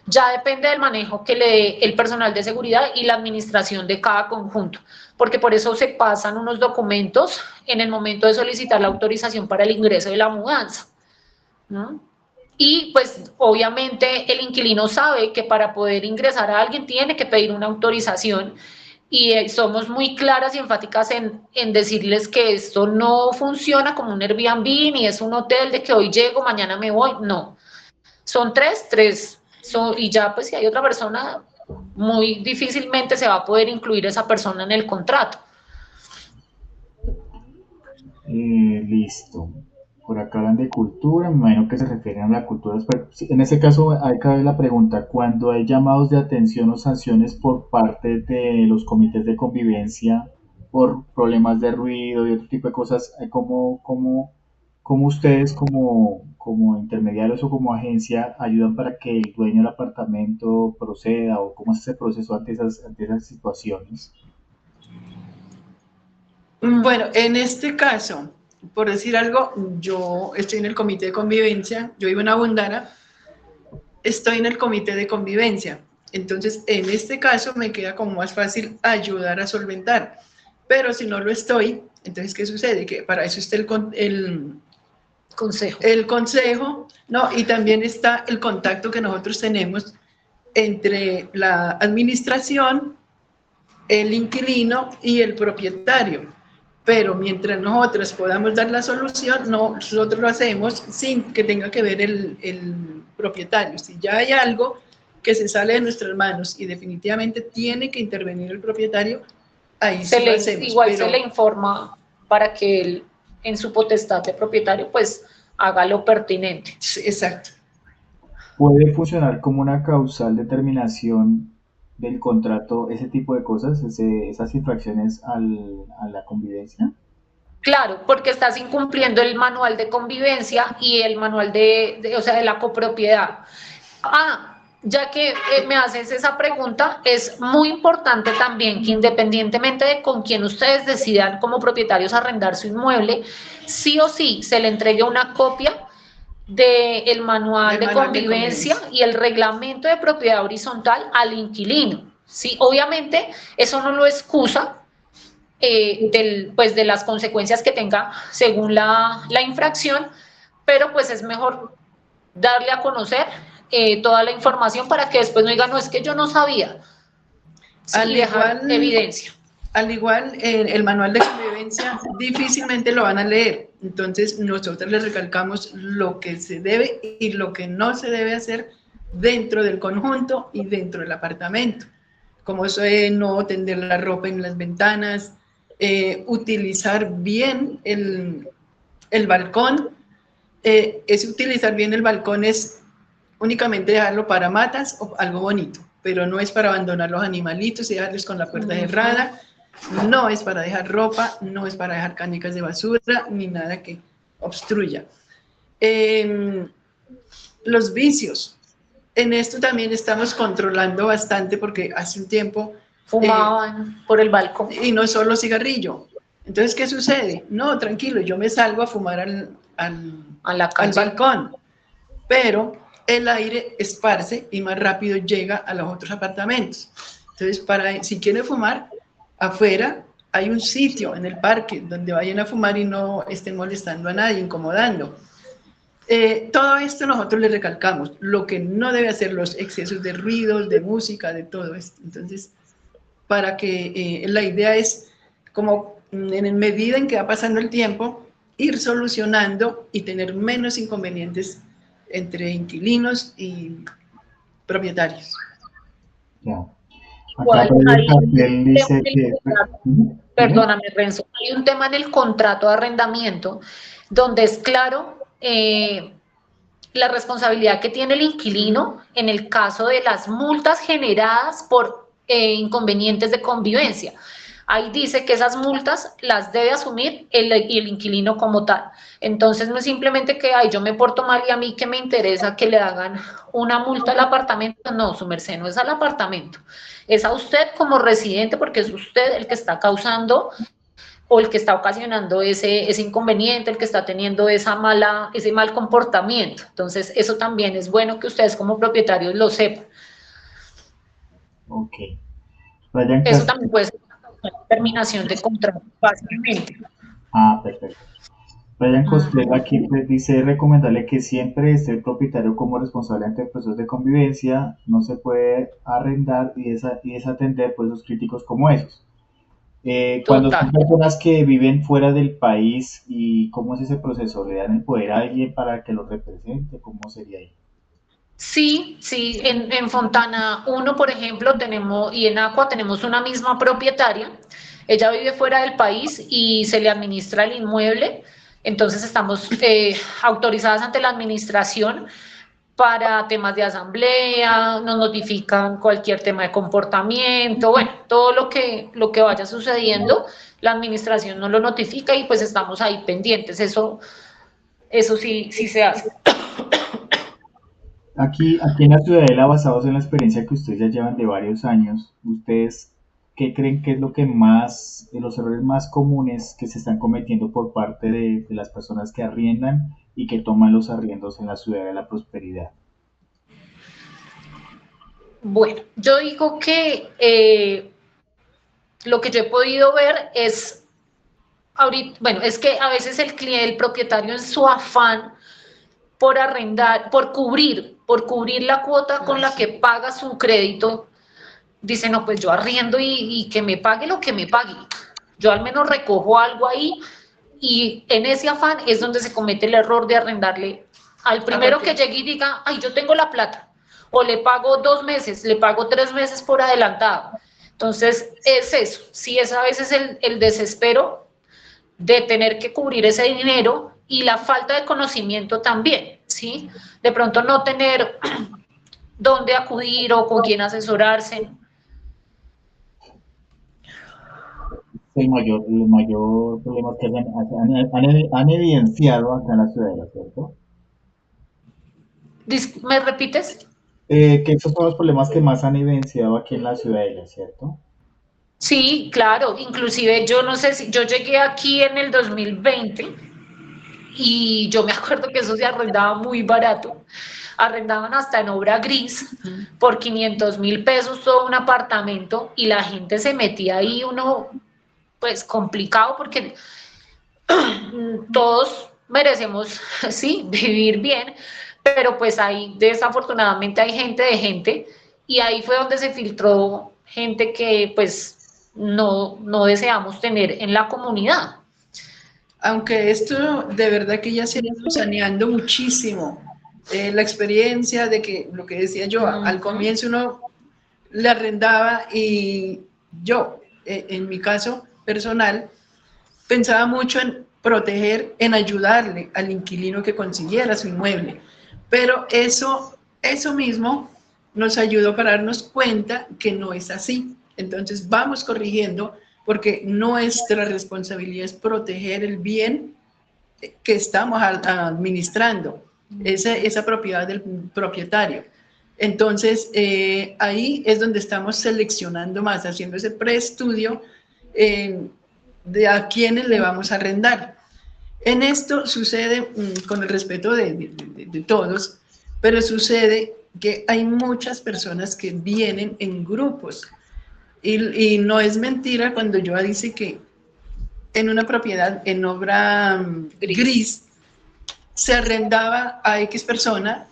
Ya depende del manejo que le dé el personal de seguridad y la administración de cada conjunto, porque por eso se pasan unos documentos en el momento de solicitar la autorización para el ingreso de la mudanza, ¿no? Y pues obviamente el inquilino sabe que para poder ingresar a alguien tiene que pedir una autorización y somos muy claras y enfáticas en decirles que esto no funciona como un Airbnb ni es un hotel de que hoy llego, mañana me voy, no. Son tres, y ya pues si hay otra persona, muy difícilmente se va a poder incluir esa persona en el contrato. Listo. Por acá hablan de cultura, me imagino que se refieren a la cultura. Pero sí, en ese caso, hay que ver la pregunta, cuando hay llamados de atención o sanciones por parte de los comités de convivencia por problemas de ruido y otro tipo de cosas, ¿cómo ustedes como intermediarios o como agencia ayudan para que el dueño del apartamento proceda o cómo es ese proceso ante esas situaciones? Bueno, en este caso, por decir algo, yo estoy en el comité de convivencia, yo vivo en Abundara, estoy en el comité de convivencia. Entonces, en este caso me queda como más fácil ayudar a solventar. Pero si no lo estoy, entonces, ¿qué sucede? Que para eso está el consejo, ¿no? Y también está el contacto que nosotros tenemos entre la administración, el inquilino y el propietario. Pero mientras nosotros podamos dar la solución, nosotros lo hacemos sin que tenga que ver el propietario. Si ya hay algo que se sale de nuestras manos y definitivamente tiene que intervenir el propietario, ahí sí lo hacemos. Igual pero se le informa para que él, en su potestad de propietario, pues haga lo pertinente. Sí, exacto. ¿Puede funcionar como una causal de terminación del contrato ese tipo de cosas, esas infracciones a la convivencia? Claro, porque estás incumpliendo el manual de convivencia y el manual o sea, de la copropiedad. Ya que me haces esa pregunta, es muy importante también que independientemente de con quién ustedes decidan como propietarios arrendar su inmueble, sí o sí se le entregue una copia del manual de convivencia y el reglamento de propiedad horizontal al inquilino. ¿Sí? Obviamente, eso no lo excusa pues de las consecuencias que tenga según la infracción, pero pues es mejor darle a conocer toda la información para que después no digan, no, es que yo no sabía. Sí, al dejar evidencia. Al igual, el manual de convivencia difícilmente lo van a leer. Entonces, nosotros les recalcamos lo que se debe y lo que no se debe hacer dentro del conjunto y dentro del apartamento. Como eso de no tender la ropa en las ventanas, utilizar bien el balcón. Ese utilizar bien el balcón es únicamente dejarlo para matas o algo bonito, pero no es para abandonar los animalitos y dejarlos con la puerta cerrada. No es para dejar ropa, no es para dejar canicas de basura, ni nada que obstruya. Los vicios. En esto también estamos controlando bastante porque hace un tiempo... Fumaban por el balcón. Y no solo cigarrillo. Entonces, ¿qué sucede? No, tranquilo, yo me salgo a fumar al balcón, pero el aire esparce y más rápido llega a los otros apartamentos. Entonces, si quieren fumar, afuera hay un sitio en el parque donde vayan a fumar y no estén molestando a nadie, incomodando. Todo esto nosotros le recalcamos, lo que no debe hacer, los excesos de ruidos, de música, de todo esto. Entonces, para que la idea es, como en medida en que va pasando el tiempo, ir solucionando y tener menos inconvenientes entre inquilinos y propietarios. Ya. Acá él dice que... Perdóname, Renzo, hay un tema en el contrato de arrendamiento donde es claro la responsabilidad que tiene el inquilino en el caso de las multas generadas por inconvenientes de convivencia. Ahí dice que esas multas las debe asumir el inquilino como tal. Entonces no es simplemente que ay, yo me porto mal y a mí que me interesa que le hagan una multa al apartamento. No, su merced, no es al apartamento. Es a usted como residente, porque es usted el que está causando o el que está ocasionando ese inconveniente, el que está teniendo ese mal comportamiento. Entonces eso también es bueno que ustedes como propietarios lo sepan. Ok. Brian Eso Castro. también puede ser una terminación de contrato, fácilmente. Ah, perfecto. Brian Costela Ujú. aquí pues, dice recomendable que siempre esté el propietario como responsable ante procesos de convivencia, no se puede arrendar y desatender procesos críticos como esos. Cuando Total. son personas que viven fuera del país, ¿y cómo es ese proceso? ¿Le dan el poder a alguien para que lo represente? ¿Cómo sería ahí? Sí, sí, en Fontana 1, por ejemplo, tenemos, y en Aqua tenemos una misma propietaria. Ella vive fuera del país y se le administra el inmueble. Entonces estamos autorizadas ante la administración para temas de asamblea, nos notifican cualquier tema de comportamiento, bueno, todo lo que vaya sucediendo, la administración nos lo notifica y pues estamos ahí pendientes. Eso sí, sí se hace. Aquí en la Ciudadela, basados en la experiencia que ustedes ya llevan de varios años, ¿ustedes qué creen que es lo que más, de los errores más comunes que se están cometiendo por parte de las personas que arriendan y que toman los arriendos en la Ciudad de la Prosperidad? Bueno, yo digo que lo que yo he podido ver es, ahorita, bueno, es que a veces el cliente, el propietario en su afán por arrendar, por cubrir la cuota con la que paga su crédito, dice, no, pues yo arriendo y que me pague lo que me pague. Yo al menos recojo algo ahí y en ese afán es donde se comete el error de arrendarle al primero que llegue y diga, ay, yo tengo la plata, o le pago 2 meses, le pago 3 meses por adelantado. Entonces, es eso, sí es a veces el desespero de tener que cubrir ese dinero y la falta de conocimiento también, ¿sí? De pronto no tener dónde acudir o con quién asesorarse. El mayor problema que han evidenciado acá en la Ciudadela, ¿cierto? ¿Me repites? Que esos son los problemas que más han evidenciado aquí en la Ciudadela, ¿cierto? Sí, claro, inclusive yo no sé si yo llegué aquí en el 2020 y yo me acuerdo que eso se arrendaba muy barato, arrendaban hasta en obra gris por 500.000 pesos todo un apartamento y la gente se metía ahí, uno pues complicado porque todos merecemos, sí, vivir bien, pero pues ahí desafortunadamente hay gente de gente y ahí fue donde se filtró gente que pues no deseamos tener en la comunidad. Aunque esto de verdad que ya se ha ido saneando muchísimo. La experiencia de que, lo que decía yo, al comienzo uno le arrendaba y yo, en mi caso personal, pensaba mucho en proteger, en ayudarle al inquilino que consiguiera su inmueble. Pero eso mismo nos ayudó para darnos cuenta que no es así. Entonces vamos corrigiendo porque nuestra responsabilidad es proteger el bien que estamos administrando, esa propiedad del propietario. Entonces, ahí es donde estamos seleccionando más, haciendo ese preestudio de a quiénes le vamos a arrendar. En esto sucede, con el respeto de todos, pero sucede que hay muchas personas que vienen en grupos. Y no es mentira cuando yo dice que en una propiedad en obra gris se arrendaba a X persona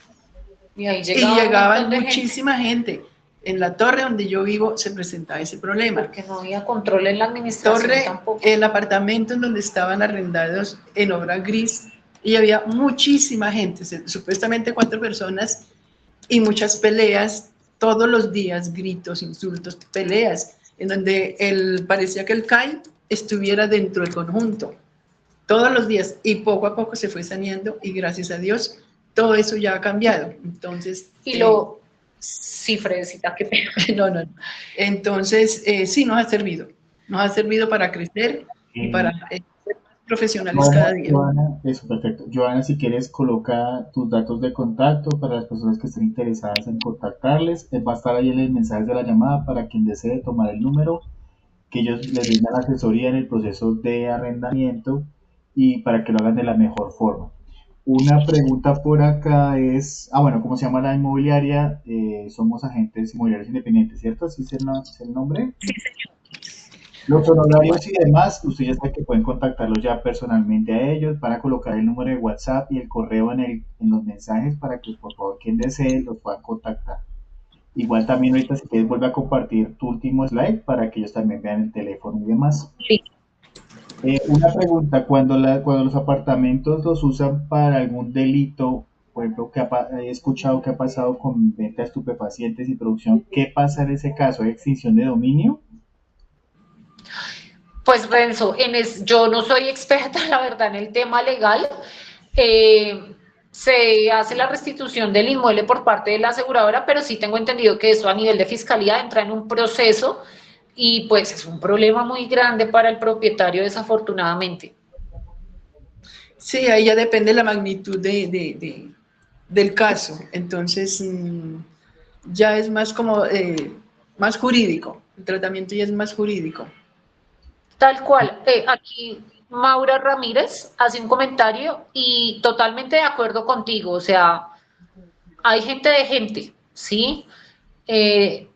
Y ahí y llegaba un llegaba montón de gente, muchísima gente. En la torre donde yo vivo se presentaba ese problema. porque no había control en la administración Torre, tampoco. el apartamento en donde estaban arrendados en obra gris y había muchísima gente, supuestamente 4 personas y muchas peleas, todos los días gritos, insultos, peleas, en donde parecía que el CAI estuviera dentro del conjunto, todos los días, y poco a poco se fue saneando y gracias a Dios todo eso ya ha cambiado. Entonces, Sí, Fredecita, qué pena. no. Entonces, sí, nos ha servido para crecer y para ser más profesionales cada día. Joana, eso, perfecto. Joana, si quieres, coloca tus datos de contacto para las personas que estén interesadas en contactarles. Va a estar ahí en el mensaje de la llamada para quien desee tomar el número, que ellos les brindan asesoría en el proceso de arrendamiento y para que lo hagan de la mejor forma. Una pregunta por acá es, bueno, ¿cómo se llama la inmobiliaria? Somos agentes inmobiliarios independientes, ¿cierto? ¿Así es el nombre? Los honorarios y demás, usted ya sabe que pueden contactarlos ya personalmente a ellos para colocar el número de WhatsApp y el correo en los mensajes para que por favor quien desee los pueda contactar. Igual también ahorita si quieres vuelve a compartir tu último slide para que ellos también vean el teléfono y demás. Sí. Una pregunta, cuando los apartamentos los usan para algún delito, por ejemplo, que he escuchado que ha pasado con venta de estupefacientes y producción, ¿qué pasa en ese caso? ¿Hay extinción de dominio? Pues Renzo, yo no soy experta, la verdad, en el tema legal. Se hace la restitución del inmueble por parte de la aseguradora, pero sí tengo entendido que eso a nivel de fiscalía entra en un proceso y pues es un problema muy grande para el propietario, desafortunadamente. Sí, ahí ya depende la magnitud del caso. Entonces, ya es más como, más jurídico. El tratamiento ya es más jurídico. Tal cual. Aquí Maura Ramírez hace un comentario y totalmente de acuerdo contigo. O sea, hay gente de gente, ¿sí?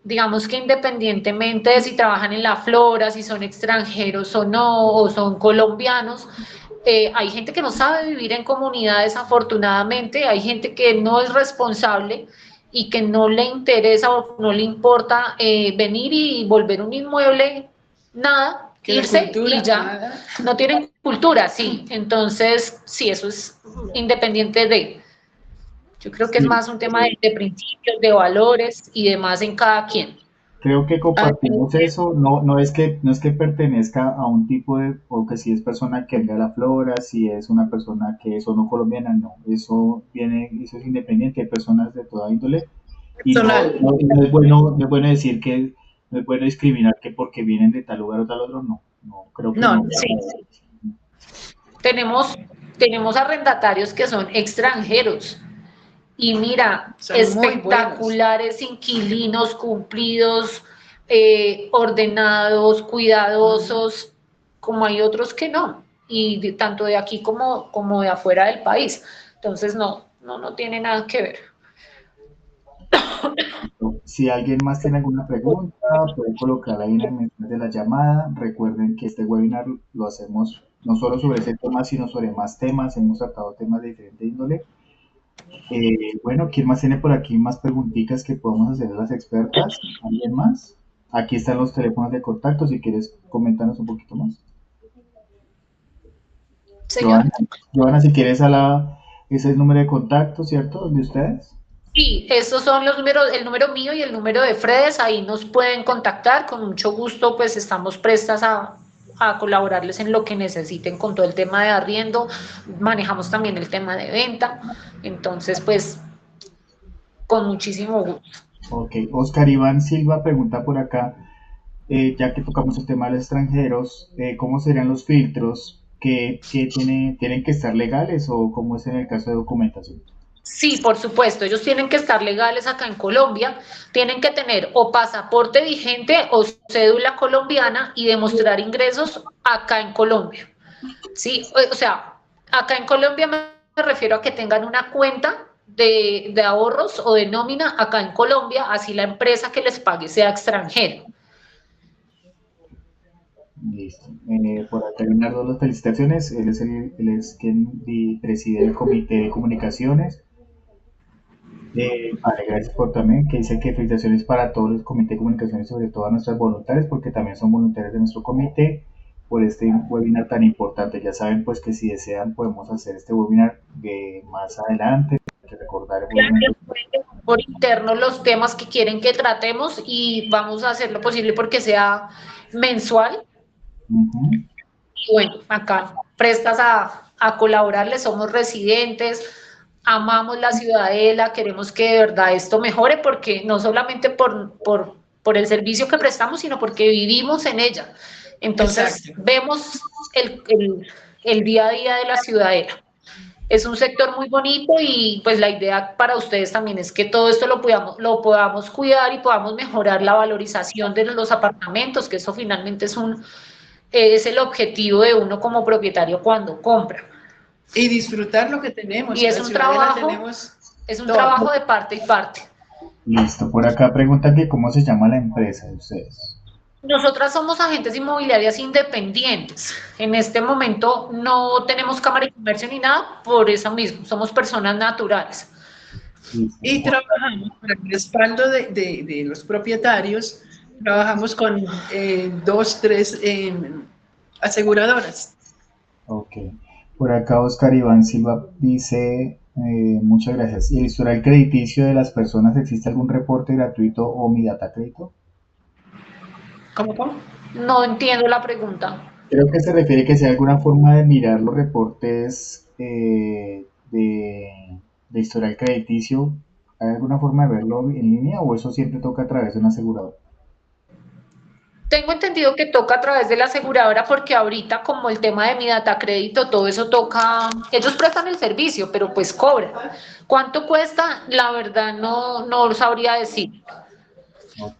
Digamos que independientemente de si trabajan en la flora, si son extranjeros o no, o son colombianos, hay gente que no sabe vivir en comunidades, afortunadamente, hay gente que no es responsable y que no le interesa o no le importa venir y volver un inmueble, nada, Que irse cultura, y ya. nada. No tienen cultura, sí. Entonces, sí, eso es independiente de. Yo creo que es más un tema de principios, de valores y demás en cada quien. Creo que compartimos eso, no es que pertenezca a un tipo de, o que si es persona que venga a la flora, si es una persona que es o no colombiana, no, eso es independiente, hay personas de toda índole, y no es bueno decir que, no es bueno discriminar que porque vienen de tal lugar o tal otro, no, creo que no. Sí. Tenemos arrendatarios que son extranjeros. Y mira, son espectaculares, inquilinos, cumplidos, ordenados, cuidadosos, como hay otros que no, y tanto de aquí como de afuera del país. Entonces, no tiene nada que ver. Si alguien más tiene alguna pregunta, pueden colocarla ahí en el mensaje de la llamada. Recuerden que este webinar lo hacemos no solo sobre ese tema, sino sobre más temas. Hemos tratado temas de diferente índole. Bueno, ¿quién más tiene por aquí más preguntitas que podemos hacer a las expertas? ¿Alguien más? Aquí están los teléfonos de contacto, si quieres coméntanos un poquito más. Joana, si quieres ese es el número de contacto, ¿cierto? ¿De ustedes? Sí, esos son los números, el número mío y el número de Fredes, ahí nos pueden contactar, con mucho gusto pues estamos prestas a colaborarles en lo que necesiten con todo el tema de arriendo, manejamos también el tema de venta, entonces pues con muchísimo gusto. Ok, Oscar Iván Silva pregunta por acá, ya que tocamos el tema de los extranjeros, ¿cómo serían los filtros? ¿Que tienen que estar legales o cómo es en el caso de documentación? Sí, por supuesto, ellos tienen que estar legales acá en Colombia, tienen que tener o pasaporte vigente o cédula colombiana y demostrar ingresos acá en Colombia. Sí, o sea, acá en Colombia me refiero a que tengan una cuenta de ahorros o de nómina acá en Colombia, así la empresa que les pague sea extranjera. Listo. Por acá Leonardo, las felicitaciones. Él es quien preside el comité de comunicaciones. Vale, gracias por también, que dice que felicitaciones para todos los comités de comunicaciones, sobre todo a nuestras voluntarias, porque también son voluntarios de nuestro comité, por este webinar tan importante. Ya saben, pues, que si desean podemos hacer este webinar más adelante, hay que recordar por interno los temas que quieren que tratemos y vamos a hacer lo posible porque sea mensual. Y bueno, acá prestas a colaborarles, somos residentes, amamos la ciudadela, queremos que de verdad esto mejore, porque no solamente por el servicio que prestamos, sino porque vivimos en ella. Entonces, Exacto. vemos el día a día de la ciudadela. Es un sector muy bonito y pues la idea para ustedes también es que todo esto lo podamos cuidar y podamos mejorar la valorización de los apartamentos, que eso finalmente es el objetivo de uno como propietario cuando compra. Y disfrutar lo que tenemos. Y En la ciudadela tenemos es un todo. trabajo de parte y parte. Listo. Por acá preguntan que cómo se llama la empresa de ustedes. Nosotras somos agentes inmobiliarias independientes. En este momento no tenemos cámara de comercio ni nada, por eso mismo, somos personas naturales. Listo. Y trabajamos para el respaldo de los propietarios, trabajamos con 2, 3 aseguradoras. Ok. Por acá Oscar Iván Silva dice, muchas gracias. ¿Y el historial crediticio de las personas, existe algún reporte gratuito o mi data crédito? ¿Cómo? No entiendo la pregunta. Creo que se refiere que si hay alguna forma de mirar los reportes de historial crediticio. ¿Hay alguna forma de verlo en línea o eso siempre toca a través de un asegurador? Tengo entendido que toca a través de la aseguradora, porque ahorita como el tema de mi data crédito, todo eso toca, ellos prestan el servicio, pero pues cobran. ¿Cuánto cuesta? La verdad no sabría decir. Ok.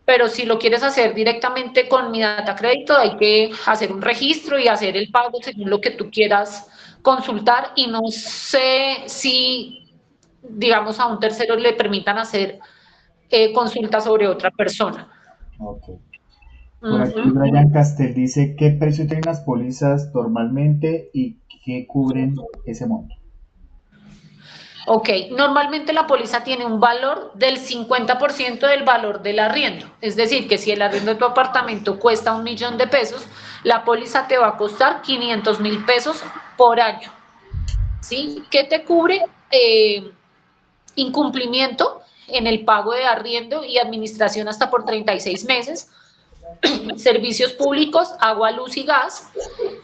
Pero si lo quieres hacer directamente con mi data crédito, hay que hacer un registro y hacer el pago según lo que tú quieras consultar, y no sé si, digamos, a un tercero le permitan hacer consultas sobre otra persona. Ok. Por aquí Ujú. Brian Castel dice, ¿qué precio tienen las pólizas normalmente y qué cubren ese monto? Ok, normalmente la póliza tiene un valor del 50% del valor del arriendo. Es decir, que si el arriendo de tu apartamento cuesta 1.000.000 de pesos, la póliza te va a costar 500.000 pesos por año. ¿Sí? ¿Qué te cubre? Incumplimiento en el pago de arriendo y administración hasta por 36 meses, servicios públicos, agua, luz y gas,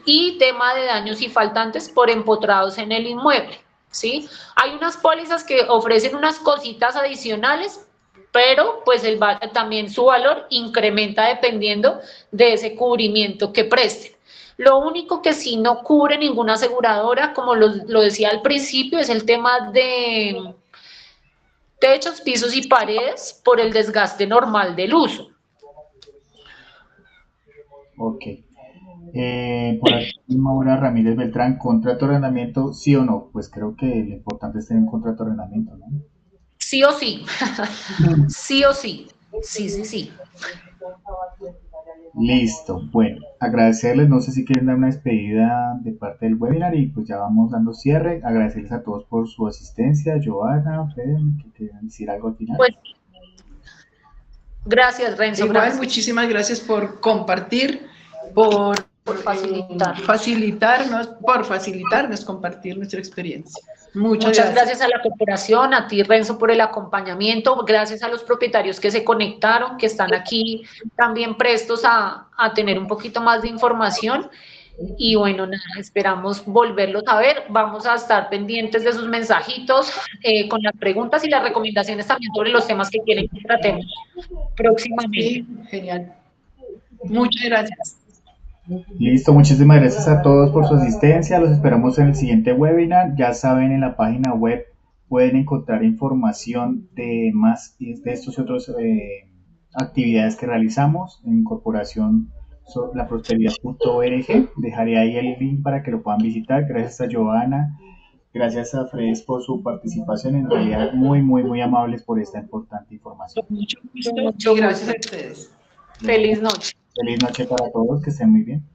y tema de daños y faltantes por empotrados en el inmueble. ¿Sí? Hay unas pólizas que ofrecen unas cositas adicionales, pero pues también su valor incrementa dependiendo de ese cubrimiento que presten. Lo único que sí no cubre ninguna aseguradora, como lo decía al principio, es el tema de techos, pisos y paredes por el desgaste normal del uso. Ok. Por aquí Maura Ramírez Beltrán, ¿contrato de arrendamiento sí o no? Pues creo que lo importante es tener un contrato de arrendamiento, ¿no? Sí o sí. Sí o sí. Sí, sí, sí. Listo. Bueno, agradecerles, no sé si quieren dar una despedida de parte del webinar y pues ya vamos dando cierre. Agradecerles a todos por su asistencia, Joana, Fede, que quieran decir algo al final. Pues gracias, Renzo, Igual, gracias muchísimas gracias por compartir, por por facilitar. facilitarnos compartir nuestra experiencia. Muchas Muchas gracias. gracias a la corporación, a ti, Renzo, por el acompañamiento. Gracias a los propietarios que se conectaron, que están aquí también prestos a tener un poquito más de información. Y bueno, nada, esperamos volverlos a ver. Vamos a estar pendientes de sus mensajitos con las preguntas y las recomendaciones también sobre los temas que quieren que tratemos próximamente. Sí, genial. Muchas gracias. Listo, muchísimas gracias a todos por su asistencia. Los esperamos en el siguiente webinar. Ya saben, en la página web pueden encontrar información de más de estos y otros actividades que realizamos en Corporación laprosperidad.org. Dejaré ahí el link para que lo puedan visitar. Gracias a Joana, gracias a Fred por su participación. En realidad, muy amables por esta importante información. Con mucho gusto Con mucho y gracias gusto. a ustedes. Feliz noche. Feliz noche para todos, que estén muy bien.